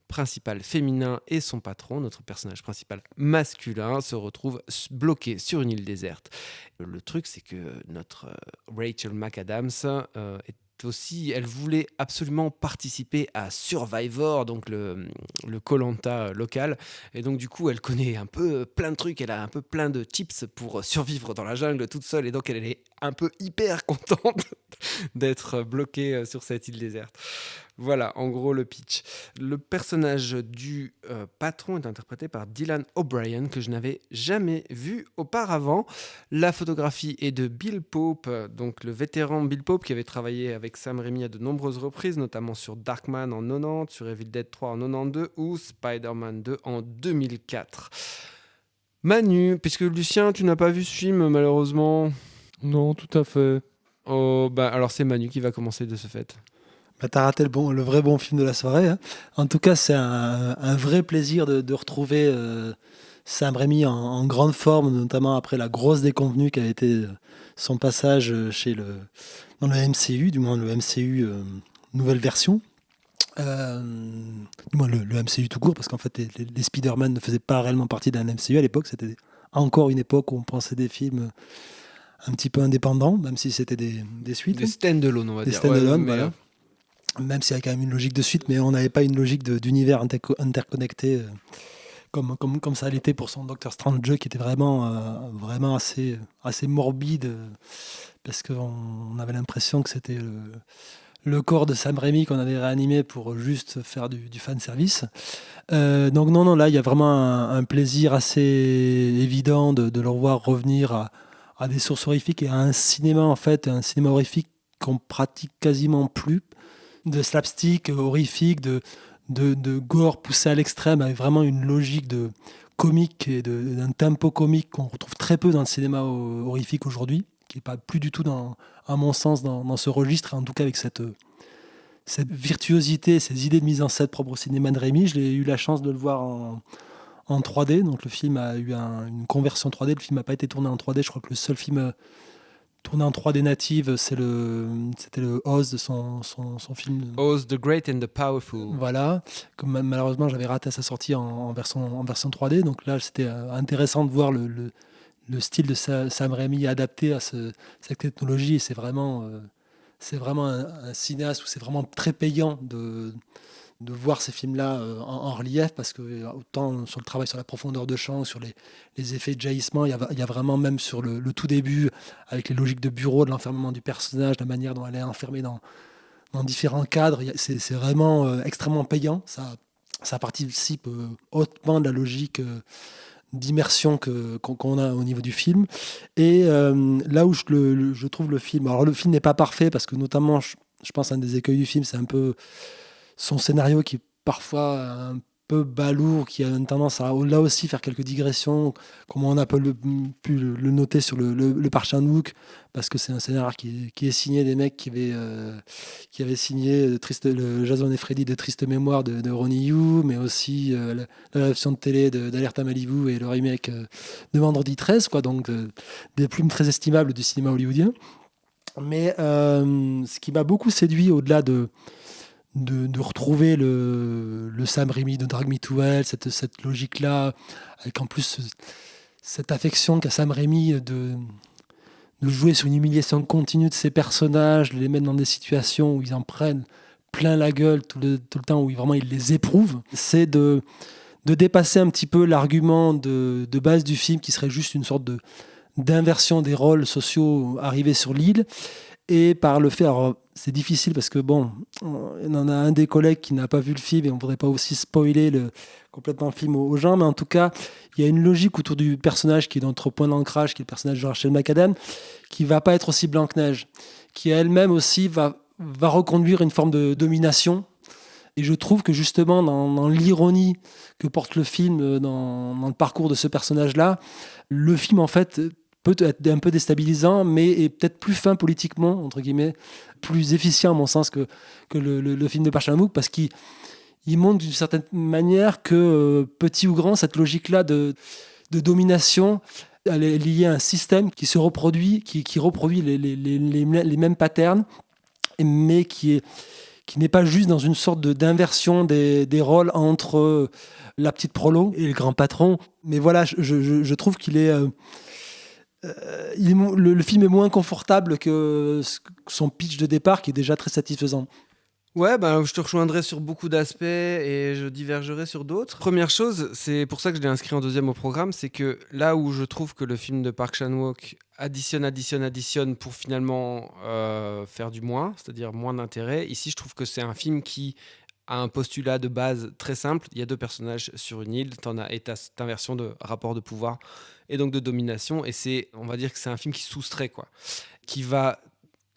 C: principal féminin et son patron, notre personnage principal masculin, se retrouvent bloqués sur une île déserte. Le truc, c'est que notre Rachel McAdams est aussi, elle voulait absolument participer à Survivor, donc le Koh-Lanta local, et donc du coup, elle connaît un peu plein de trucs, elle a un peu plein de tips pour survivre dans la jungle toute seule, et donc elle est un peu hyper contente d'être bloquée sur cette île déserte. Voilà, en gros, le pitch. Le personnage du patron est interprété par Dylan O'Brien, que je n'avais jamais vu auparavant. La photographie est de Bill Pope, donc le vétéran Bill Pope qui avait travaillé avec Sam Raimi à de nombreuses reprises, notamment sur Darkman en 90, sur Evil Dead 3 en 92 ou Spider-Man 2 en 2004. Manu, puisque Lucien, tu n'as pas vu ce film malheureusement ?
E: Non, tout à fait.
C: Oh, bah alors c'est Manu qui va commencer de ce fait.
D: Bah, t'as raté le vrai bon film de la soirée. Hein. En tout cas, c'est un vrai plaisir de retrouver Sam Raimi en grande forme, notamment après la grosse déconvenue qui a été son passage dans le MCU, du moins le MCU nouvelle version. Du moins le MCU tout court, parce qu'en fait, les Spider-Man ne faisaient pas réellement partie d'un MCU à l'époque. C'était encore une époque où on pensait des films un petit peu indépendants, même si c'était des suites.
C: Des stand-alone, on va dire.
D: Des stand-alone,
C: ouais,
D: voilà. Même s'il y a quand même une logique de suite, mais on n'avait pas une logique d'univers interconnecté comme ça l'était pour son Doctor Strange 2, qui était vraiment assez morbide, parce qu'on avait l'impression que c'était le corps de Sam Raimi qu'on avait réanimé pour juste faire du fanservice. Donc non, là, il y a vraiment un plaisir assez évident de le revoir revenir à des sources horrifiques et à un cinéma horrifique qu'on pratique quasiment plus, de slapstick horrifique, de gore poussé à l'extrême, avec vraiment une logique de comique et d'un tempo comique qu'on retrouve très peu dans le cinéma horrifique aujourd'hui, qui n'est pas plus du tout, à mon sens, dans ce registre, en tout cas avec cette virtuosité, ces idées de mise en scène propres au cinéma de Raimi. J'ai eu la chance de le voir en 3D, donc le film a eu une conversion 3D, le film n'a pas été tourné en 3D, je crois que le seul film tourné en 3D native, c'était le Oz de son film.
C: Oz, The Great and the Powerful.
D: Voilà, comme malheureusement j'avais raté sa sortie en version 3D, donc là c'était intéressant de voir le style de Sam Raimi adapté à cette technologie, et c'est vraiment un cinéaste où c'est vraiment très payant de voir ces films-là en relief, parce que autant sur le travail sur la profondeur de champ, sur les effets de jaillissement, il y a vraiment, même sur le tout début, avec les logiques de bureau, de l'enfermement du personnage, la manière dont elle est enfermée dans différents cadres, c'est vraiment extrêmement payant. Ça participe hautement de la logique d'immersion qu'on a au niveau du film. Et là où je trouve le film... Alors le film n'est pas parfait, parce que notamment, je pense, un des écueils du film, c'est un peu son scénario qui est parfois un peu balourd, qui a une tendance à là aussi faire quelques digressions, comme on a pu le noter sur le Park-Chan-wook, parce que c'est un scénario qui est signé des mecs qui avaient signé le Jason et Freddy de Triste Mémoire de Ronnie Yu, mais aussi l'adaptation de télé d'Alerte à Malibu et le remake de Vendredi 13, quoi, donc des plumes très estimables du cinéma hollywoodien. Mais ce qui m'a beaucoup séduit, au-delà de retrouver le Sam Raimi de Drag Me to Hell, cette logique-là, avec en plus cette affection qu'a Sam Raimi de jouer sur une humiliation continue de ses personnages, de les mettre dans des situations où ils en prennent plein la gueule tout le temps, où vraiment il les éprouve, c'est de dépasser un petit peu l'argument de base du film, qui serait juste une sorte d'inversion des rôles sociaux arrivés sur l'île. Et par le fait, alors c'est difficile parce que bon, on en a un des collègues qui n'a pas vu le film et on ne voudrait pas aussi spoiler complètement le film aux gens, mais en tout cas, il y a une logique autour du personnage qui est notre point d'ancrage, qui est le personnage de Rachel McAdams, qui ne va pas être aussi Blanche-Neige, qui elle-même aussi va reconduire une forme de domination. Et je trouve que justement, dans l'ironie que porte le film, dans le parcours de ce personnage-là, le film en fait peut être un peu déstabilisant, mais est peut-être plus fin politiquement, entre guillemets, plus efficient à mon sens que le film de Park Chan-wook, parce qu'il montre d'une certaine manière que, petit ou grand, cette logique-là de domination, elle est liée à un système qui se reproduit, qui reproduit les mêmes patterns, mais qui n'est pas juste dans une sorte d'inversion des rôles entre la petite prolo et le grand patron. Mais voilà, je trouve qu'il est... le film est moins confortable que son pitch de départ, qui est déjà très satisfaisant.
C: Ouais, je te rejoindrai sur beaucoup d'aspects et je divergerai sur d'autres. Première chose, c'est pour ça que je l'ai inscrit en deuxième au programme, c'est que là où je trouve que le film de Park Chan-wook additionne pour finalement faire du moins, c'est-à-dire moins d'intérêt, ici je trouve que c'est un film qui a un postulat de base très simple. Il y a 2 personnages sur une île, t'as cette inversion de rapport de pouvoir et donc de domination, et on va dire que c'est un film qui soustrait, quoi, qui va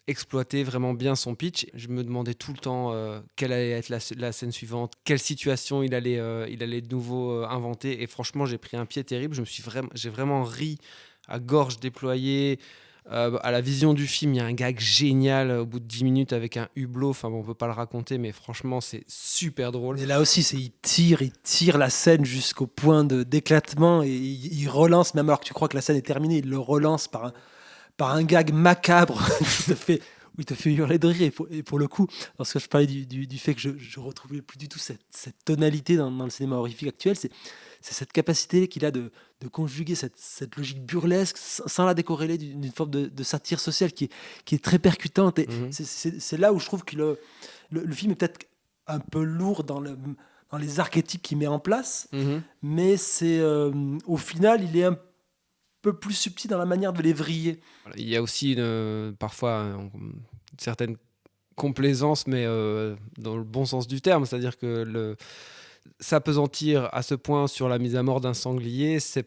C: exploiter vraiment bien son pitch. Je me demandais tout le temps quelle allait être la scène suivante, quelle situation il allait de nouveau inventer, et franchement j'ai pris un pied terrible. J'ai vraiment ri à gorge déployée. À la vision du film, il y a un gag génial au bout de 10 minutes avec un hublot. Enfin bon, on peut pas le raconter, mais franchement c'est super drôle.
D: Et là aussi, il tire la scène jusqu'au point d'éclatement, et il relance, même alors que tu crois que la scène est terminée, il le relance par un gag macabre où il te fait hurler de rire. Et pour le coup, lorsque je parlais du fait que je retrouvais plus du tout cette tonalité dans le cinéma horrifique actuel, c'est cette capacité qu'il a de conjuguer cette logique burlesque sans la décorréler d'une forme de satire sociale qui est très percutante. Et c'est là où je trouve que le film est peut-être un peu lourd dans les archétypes qu'il met en place, mais au final, il est un peu plus subtil dans la manière de les vriller.
C: Il y a aussi parfois une certaine complaisance, mais dans le bon sens du terme, c'est-à-dire que s'apesantir à ce point sur la mise à mort d'un sanglier, ça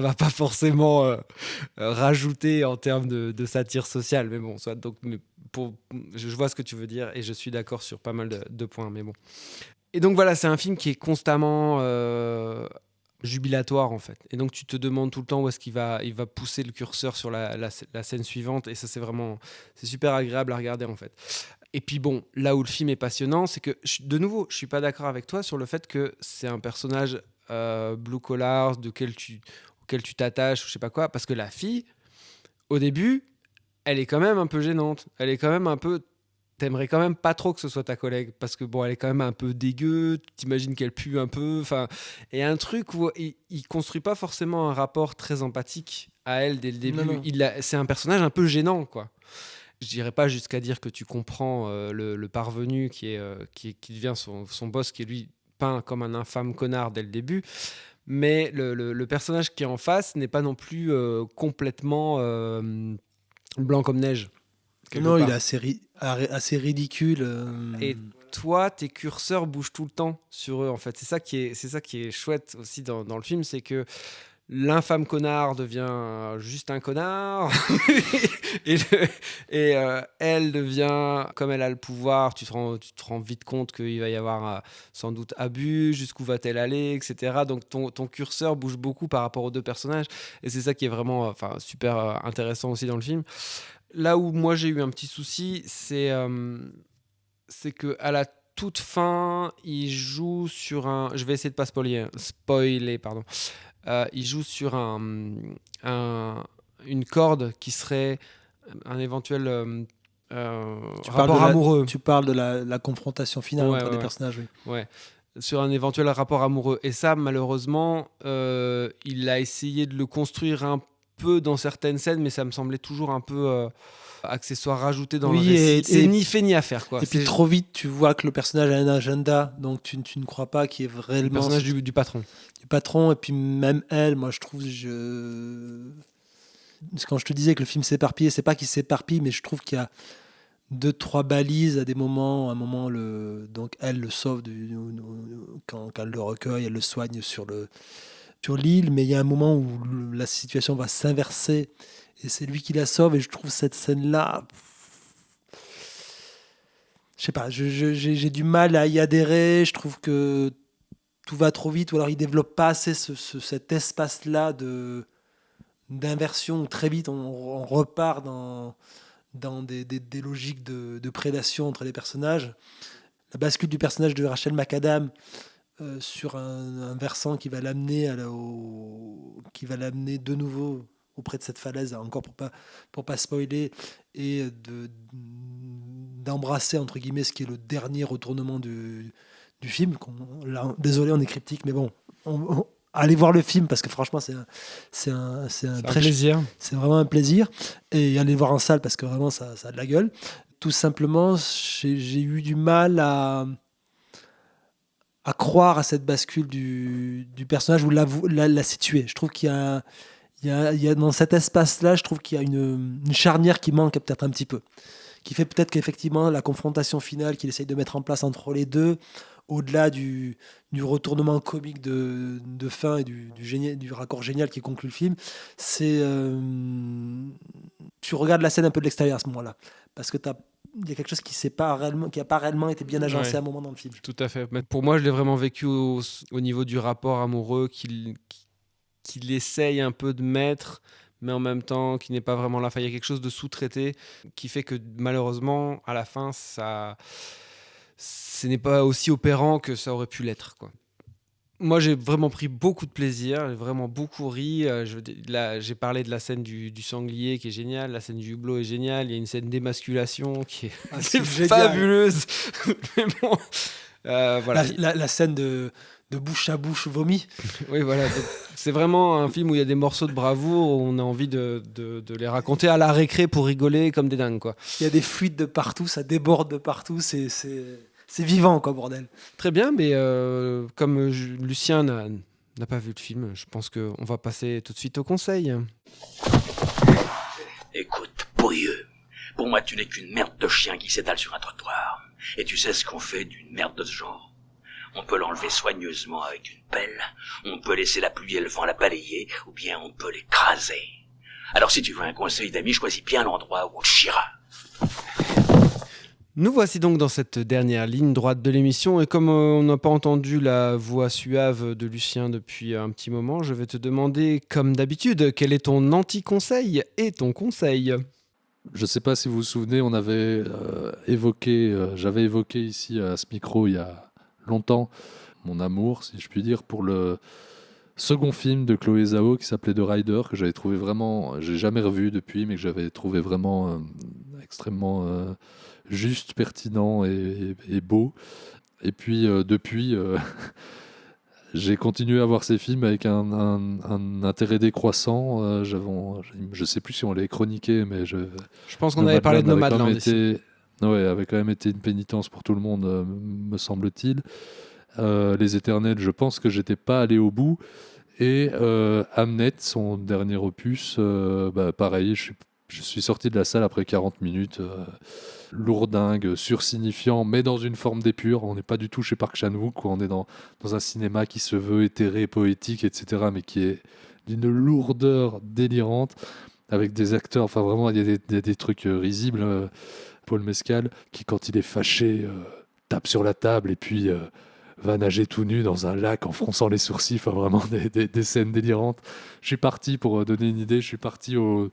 C: va pas forcément rajouter en termes de satire sociale, mais bon, soit donc, je vois ce que tu veux dire et je suis d'accord sur pas mal de points, mais bon. Et donc voilà, c'est un film qui est constamment jubilatoire en fait, et donc tu te demandes tout le temps où est-ce qu'il va pousser le curseur sur la scène suivante, et ça c'est super agréable à regarder en fait. Et puis bon, là où le film est passionnant, c'est que de nouveau, je suis pas d'accord avec toi sur le fait que c'est un personnage blue collar auquel tu t'attaches ou je sais pas quoi, parce que la fille au début, elle est quand même un peu gênante, elle est quand même un peu... T'aimerais quand même pas trop que ce soit ta collègue, parce que bon, elle est quand même un peu dégueu, t'imagines qu'elle pue un peu, enfin, et un truc où il construit pas forcément un rapport très empathique à elle dès le début.
D: Non.
C: C'est un personnage un peu gênant, quoi. Je dirais pas jusqu'à dire que tu comprends le parvenu qui devient son boss, qui est lui peint comme un infâme connard dès le début, mais le personnage qui est en face n'est pas non plus complètement blanc comme neige.
D: Non, il est assez ridicule.
C: Et toi, tes curseurs bougent tout le temps sur eux, en fait. C'est ça qui est chouette aussi dans le film, c'est que l'infâme connard devient juste un connard et elle devient, comme elle a le pouvoir, tu te rends vite compte qu'il va y avoir sans doute abus, jusqu'où va-t-elle aller, etc. Donc ton curseur bouge beaucoup par rapport aux 2 personnages, et c'est ça qui est vraiment super intéressant aussi dans le film. Là où moi j'ai eu un petit souci, c'est que à la toute fin, il joue sur un... Je vais essayer de pas spoiler, pardon. Il joue sur une corde qui serait un éventuel rapport amoureux.
D: Tu parles de la confrontation finale entre des personnages, oui.
C: Ouais. Sur un éventuel rapport amoureux. Et ça, malheureusement, il a essayé de le construire un peu dans certaines scènes, mais ça me semblait toujours un peu accessoire rajouté dans
D: Oui,
C: le récit.
D: et-
C: C'est
D: et-
C: ni fait ni à faire, quoi.
D: Et puis
C: C'est
D: trop vite, tu vois que le personnage a un agenda, donc tu ne crois pas qu'il est
C: le
D: réellement
C: personnage du patron.
D: du patron. Et puis même elle, moi je trouve, quand je te disais que le film s'éparpille, c'est pas qu'il s'éparpille, mais je trouve qu'il y a 2-3 balises à des moments. À un moment, donc elle le sauve quand elle le recueille, elle le soigne sur l'île, mais il y a un moment où la situation va s'inverser et c'est lui qui la sauve. Et je trouve cette scène-là, je sais pas, j'ai du mal à y adhérer. Je trouve que tout va trop vite, ou alors il développe pas assez cet espace-là d'inversion où très vite on repart dans des logiques de prédation entre les personnages. La bascule du personnage de Rachel McAdams sur un versant qui va l'amener de nouveau auprès de cette falaise, encore pour pas spoiler, et d'embrasser entre guillemets ce qui est le dernier retournement du film. Désolé, on est cryptique, mais bon, allez voir le film parce que franchement c'est un
C: plaisir.
D: C'est vraiment un plaisir, et allez le voir en salle parce que vraiment ça a de la gueule. Tout simplement, j'ai eu du mal à croire à cette bascule du personnage ou la situer. Je trouve qu'il y a dans cet espace-là, je trouve qu'il y a une charnière qui manque peut-être un petit peu, qui fait peut-être qu'effectivement la confrontation finale qu'il essaye de mettre en place entre les deux, au-delà du retournement comique de fin et du raccord génial qui conclut le film, c'est tu regardes la scène un peu de l'extérieur à ce moment-là, parce que il y a quelque chose qui a pas réellement été bien agencé
C: Ouais.
D: à un moment dans le film.
C: Tout à fait. Mais pour moi, je l'ai vraiment vécu au niveau du rapport amoureux qu'il essaye un peu de mettre, mais en même temps qui n'est pas vraiment là. Enfin, il y a quelque chose de sous-traité qui fait que malheureusement, à la fin, ce n'est pas aussi opérant que ça aurait pu l'être, quoi. Moi, j'ai vraiment pris beaucoup de plaisir, j'ai vraiment beaucoup ri. J'ai parlé de la scène du sanglier qui est géniale, la scène du hublot est géniale, il y a une scène d'émasculation qui est
D: c'est génial.
C: fabuleuse. Mais bon, voilà.
D: La scène de bouche à bouche vomi.
C: Oui, voilà. Donc, c'est vraiment un film où il y a des morceaux de bravoure, où on a envie de les raconter à la récré pour rigoler comme des dingues, quoi.
D: Il y a des fuites de partout, ça déborde de partout, c'est vivant, quoi, bordel.
C: Très bien, mais comme Lucien n'a pas vu le film, je pense qu'on va passer tout de suite au conseil.
L: Écoute, pourrieux, pour moi tu n'es qu'une merde de chien qui s'étale sur un trottoir. Et tu sais ce qu'on fait d'une merde de ce genre? On peut l'enlever soigneusement avec une pelle, on peut laisser la pluie et le vent la balayer, ou bien on peut l'écraser. Alors si tu veux un conseil d'ami, choisis bien l'endroit où on te chiera.
C: Nous voici donc dans cette dernière ligne droite de l'émission, et comme on n'a pas entendu la voix suave de Lucien depuis un petit moment, je vais te demander, comme d'habitude, quel est ton anti-conseil et ton conseil.
E: Je ne sais pas si vous vous souvenez, on avait j'avais évoqué ici à ce micro il y a longtemps mon amour, si je puis dire, pour le second film de Chloé Zhao qui s'appelait The Rider, que j'avais trouvé vraiment, j'ai jamais revu depuis, mais que j'avais trouvé vraiment extrêmement juste, pertinent et beau. Et puis depuis, j'ai continué à voir ces films avec un intérêt décroissant. Je ne sais plus si on l'avait chroniqué, mais je
C: pense qu'on avait parlé de Nomadland ici.
E: Ouais, avait quand même été une pénitence pour tout le monde, me semble-t-il. Les Éternels, je pense que j'étais pas allé au bout. Et Hamnet, son dernier opus, pareil, je suis sorti de la salle après 40 minutes, lourdingue, sursignifiant, mais dans une forme d'épure. On n'est pas du tout chez Park Chan-wook, où on est dans un cinéma qui se veut éthéré, poétique, etc., mais qui est d'une lourdeur délirante, avec des acteurs, enfin vraiment, il y a des trucs risibles. Paul Mescal, qui quand il est fâché, tape sur la table et puis va nager tout nu dans un lac en fronçant les sourcils, enfin vraiment des scènes délirantes. Je suis parti, pour donner une idée, au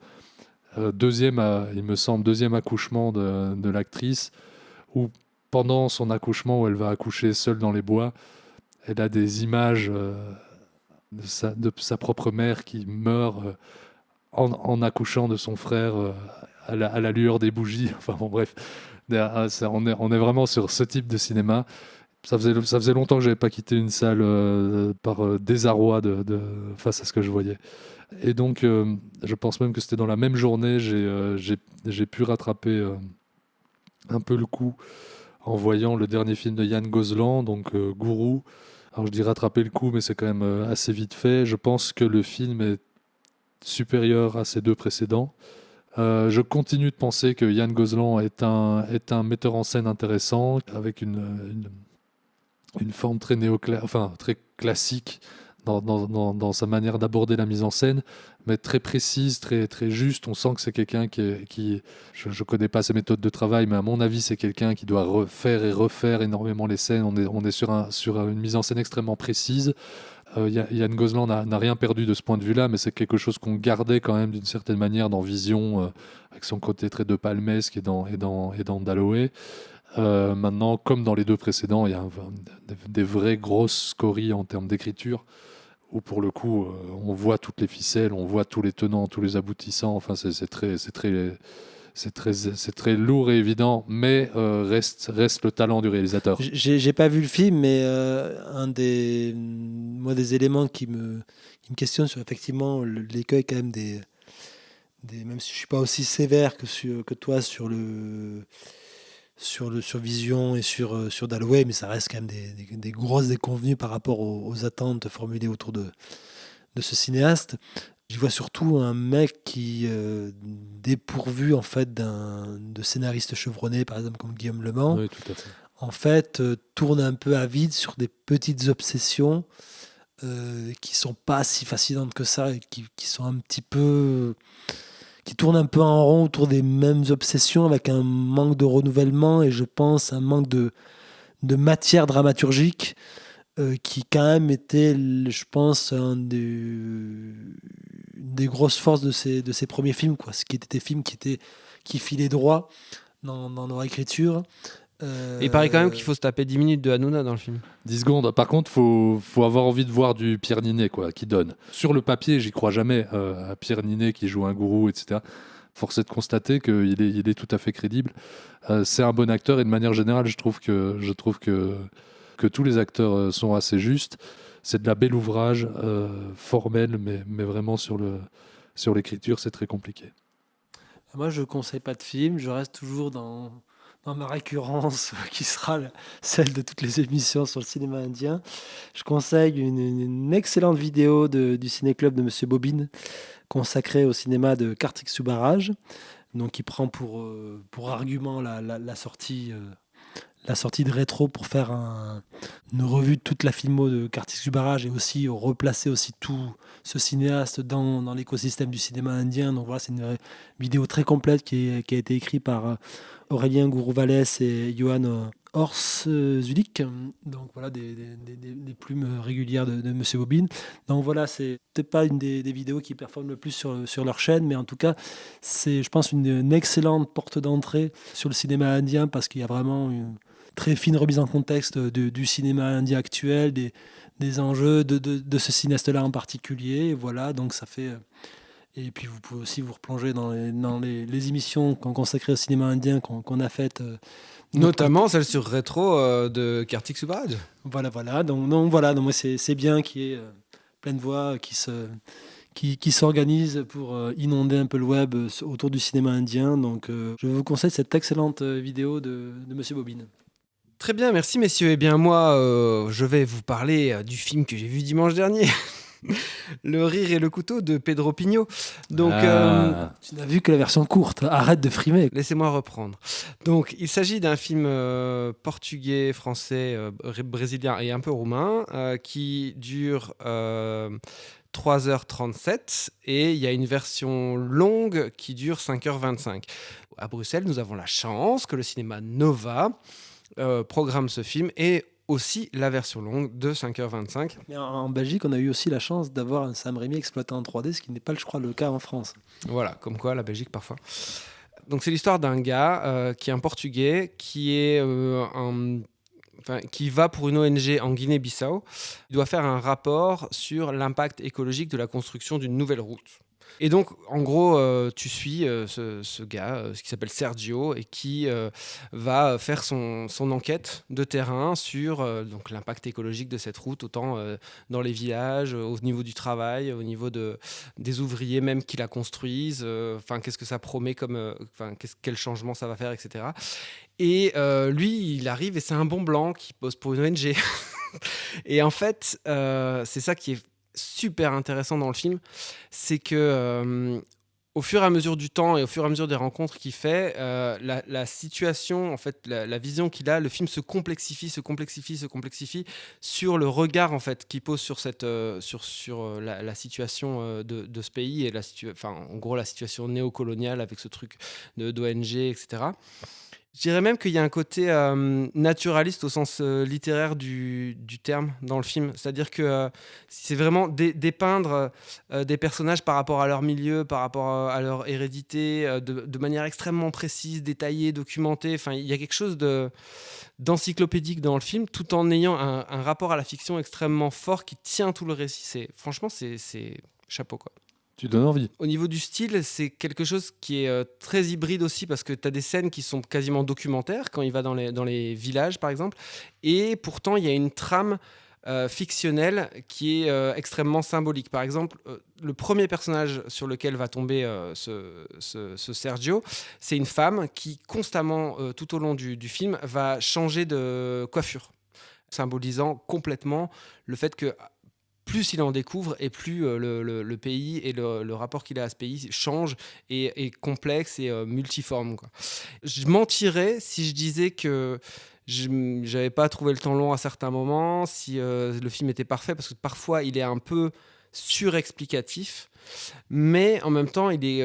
E: deuxième accouchement de l'actrice, où pendant son accouchement, où elle va accoucher seule dans les bois, elle a des images de sa propre mère qui meurt en accouchant de son frère à la lueur des bougies. Enfin bon, bref, on est vraiment sur ce type de cinéma. Ça faisait longtemps que j'avais pas quitté une salle par désarroi face à ce que je voyais. Et donc, je pense même que c'était dans la même journée, j'ai pu rattraper un peu le coup en voyant le dernier film de Yann Gozlan, donc Gourou. Alors je dis rattraper le coup, mais c'est quand même assez vite fait. Je pense que le film est supérieur à ses deux précédents. Je continue de penser que Yann Gozlan est un metteur en scène intéressant, avec une forme très très classique dans sa manière d'aborder la mise en scène, mais très précise, très, très juste. On sent que c'est quelqu'un je ne connais pas ses méthodes de travail, mais à mon avis, c'est quelqu'un qui doit refaire énormément les scènes. On est sur une mise en scène extrêmement précise. Yann Gozlan n'a rien perdu de ce point de vue-là, mais c'est quelque chose qu'on gardait quand même d'une certaine manière dans Vision, avec son côté très de Palmesque et dans Dalloway. Maintenant, comme dans les deux précédents, il y a des vraies grosses scories en termes d'écriture, où pour le coup, on voit toutes les ficelles, on voit tous les tenants, tous les aboutissants. Enfin, c'est très lourd et évident, mais reste le talent du réalisateur.
D: J'ai pas vu le film, mais des éléments qui me questionnent sur effectivement l'écueil quand même même si je suis pas aussi sévère que toi sur Vision et sur Dalloway, mais ça reste quand même des grosses déconvenues par rapport aux attentes formulées autour de ce cinéaste. J'y vois surtout un mec qui, dépourvu en fait de scénariste chevronné, par exemple comme Guillaume Le Mans,
E: oui, tout à fait.
D: En fait, tourne un peu à vide sur des petites obsessions qui sont pas si fascinantes que ça, et qui sont un petit peu... qui tournent un peu en rond autour des mêmes obsessions, avec un manque de renouvellement et je pense un manque de matière dramaturgique qui quand même était, je pense, une des grosses forces de ces premiers films, quoi. Ce qui étaient des films qui filaient droit dans leur écriture.
C: Il paraît quand même qu'il faut se taper 10 minutes de Hanouna dans le film.
E: 10 secondes. Par contre, faut avoir envie de voir du Pierre Ninet, quoi, qui donne. Sur le papier, j'y crois jamais à Pierre Ninet qui joue un gourou, etc. Force est de constater qu'il est tout à fait crédible. C'est un bon acteur et de manière générale, je trouve que tous les acteurs sont assez justes. C'est de la belle ouvrage, formel, mais vraiment sur l'écriture, c'est très compliqué.
D: Moi, je ne conseille pas de film. Je reste toujours dans ma récurrence qui sera celle de toutes les émissions sur le cinéma indien. Je conseille une excellente vidéo du Ciné-Club de Monsieur Bobine consacrée au cinéma de Kartik Subbaraj, donc qui prend pour argument la sortie de Rétro pour faire une revue de toute la filmo de Kartik Subbaraj et aussi replacer aussi tout ce cinéaste dans l'écosystème du cinéma indien. Donc voilà, c'est une vidéo très complète qui a été écrite par Aurélien Gourouvalès et Johan Horst Zulik. Donc voilà, des plumes régulières de Monsieur Bobine. Donc voilà, c'est peut-être pas une des vidéos qui performe le plus sur leur chaîne, mais en tout cas, c'est, je pense, une excellente porte d'entrée sur le cinéma indien parce qu'il y a vraiment une très fine remise en contexte du cinéma indien actuel, des enjeux de ce cinéaste-là en particulier. Et voilà, donc ça fait... Et puis vous pouvez aussi vous replonger dans les émissions qu'on consacrait au cinéma indien qu'on a faites.
C: Notamment celle sur Rétro de Kartik Subbaraj.
D: Voilà. Donc moi c'est bien qu'il y ait plein de voix qui s'organisent pour inonder un peu le web autour du cinéma indien. Donc je vous conseille cette excellente vidéo de Monsieur Bobine.
C: Très bien, merci messieurs. Eh bien moi, je vais vous parler du film que j'ai vu dimanche dernier. Le rire et le couteau de Pedro Pino. Donc,
D: tu n'as vu que la version courte. Arrête de frimer.
C: Laissez-moi reprendre. Donc, il s'agit d'un film portugais, français, brésilien et un peu roumain qui dure 3h37 et il y a une version longue qui dure 5h25. À Bruxelles, nous avons la chance que le cinéma Nova programme ce film et aussi la version longue de 5h25.
D: Mais en Belgique, on a eu aussi la chance d'avoir un Sam Raimi exploité en 3D, ce qui n'est pas, je crois, le cas en France.
C: Voilà, comme quoi la Belgique parfois. Donc c'est l'histoire d'un gars qui est un Portugais, qui va pour une ONG en Guinée-Bissau. Il doit faire un rapport sur l'impact écologique de la construction d'une nouvelle route. Et donc, en gros, tu suis ce gars, qui s'appelle Sergio, et qui va faire son enquête de terrain sur donc l'impact écologique de cette route, autant dans les villages, au niveau du travail, au niveau des ouvriers même qui la construisent, qu'est-ce que ça promet quel changement ça va faire, etc. Et lui, il arrive et c'est un bon blanc qui pose pour une ONG. Et en fait, c'est ça qui est super intéressant dans le film, c'est que au fur et à mesure du temps et au fur et à mesure des rencontres qu'il fait, la situation, en fait, la vision qu'il a, le film se complexifie sur le regard en fait qu'il pose sur la situation de ce pays et en gros la situation néocoloniale avec ce truc d'ONG, etc. Je dirais même qu'il y a un côté naturaliste au sens littéraire du terme dans le film. C'est-à-dire que c'est vraiment dépeindre des personnages par rapport à leur milieu, par rapport à leur hérédité, de manière extrêmement précise, détaillée, documentée. Enfin, il y a quelque chose d'encyclopédique dans le film, tout en ayant un rapport à la fiction extrêmement fort qui tient tout le récit. Franchement, c'est chapeau, quoi.
E: Tu donnes envie.
C: Au niveau du style, c'est quelque chose qui est très hybride aussi, parce que tu as des scènes qui sont quasiment documentaires, quand il va dans les villages, par exemple, et pourtant, il y a une trame fictionnelle qui est extrêmement symbolique. Par exemple, le premier personnage sur lequel va tomber ce Sergio, c'est une femme qui, constamment, tout au long du film, va changer de coiffure, symbolisant complètement le fait que plus il en découvre et plus le pays et le rapport qu'il a à ce pays change et est complexe et multiforme, quoi. Je mentirais si je disais que je n'avais pas trouvé le temps long à certains moments, si le film était parfait, parce que parfois il est un peu surexplicatif, mais en même temps il est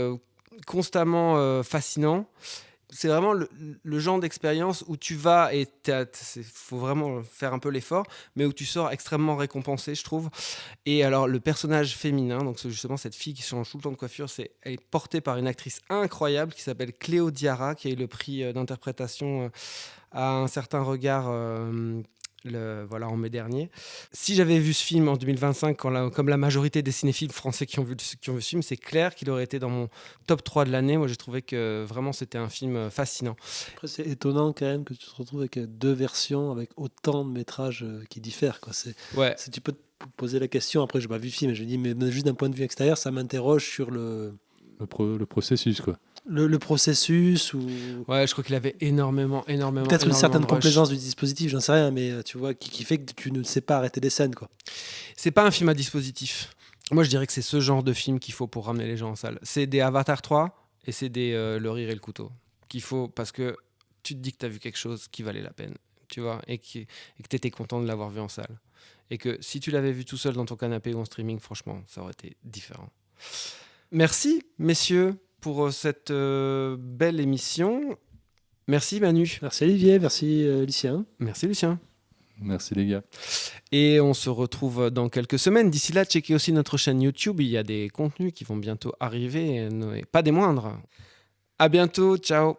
C: constamment fascinant. C'est vraiment le genre d'expérience où tu vas et il faut vraiment faire un peu l'effort, mais où tu sors extrêmement récompensé, je trouve. Et alors, le personnage féminin, donc c'est justement cette fille qui change tout le temps de coiffure, elle est portée par une actrice incroyable qui s'appelle Cléo Diarra, qui a eu le prix d'interprétation à un certain regard en mai dernier. Si j'avais vu ce film en 2025, comme la majorité des cinéphiles français qui ont vu ce film, c'est clair qu'il aurait été dans mon top 3 de l'année. Moi, j'ai trouvé que vraiment c'était un film fascinant.
D: Après, c'est étonnant quand même que tu te retrouves avec deux versions avec autant de métrages qui diffèrent, quoi. Tu peux te poser la question, après je n'ai pas vu le film, je me dis, mais juste d'un point de vue extérieur, ça m'interroge sur le
E: processus, quoi.
D: Le processus ou...
C: Ouais, je crois qu'il avait énormément
D: peut-être une certaine complaisance du dispositif, j'en sais rien, mais tu vois, qui fait que tu ne sais pas arrêter des scènes, quoi.
C: C'est pas un film à dispositif. Moi, je dirais que c'est ce genre de film qu'il faut pour ramener les gens en salle. C'est des Avatar 3 et c'est des Le Rire et le Couteau qu'il faut, parce que tu te dis que tu as vu quelque chose qui valait la peine, tu vois, et que tu étais content de l'avoir vu en salle. Et que si tu l'avais vu tout seul dans ton canapé ou en streaming, franchement, ça aurait été différent. Merci, messieurs, pour cette belle émission. Merci, Manu.
D: Merci, Olivier. Merci, Lucien.
C: Merci, Lucien.
E: Merci, les gars.
C: Et on se retrouve dans quelques semaines. D'ici là, checkez aussi notre chaîne YouTube. Il y a des contenus qui vont bientôt arriver, et pas des moindres. À bientôt. Ciao.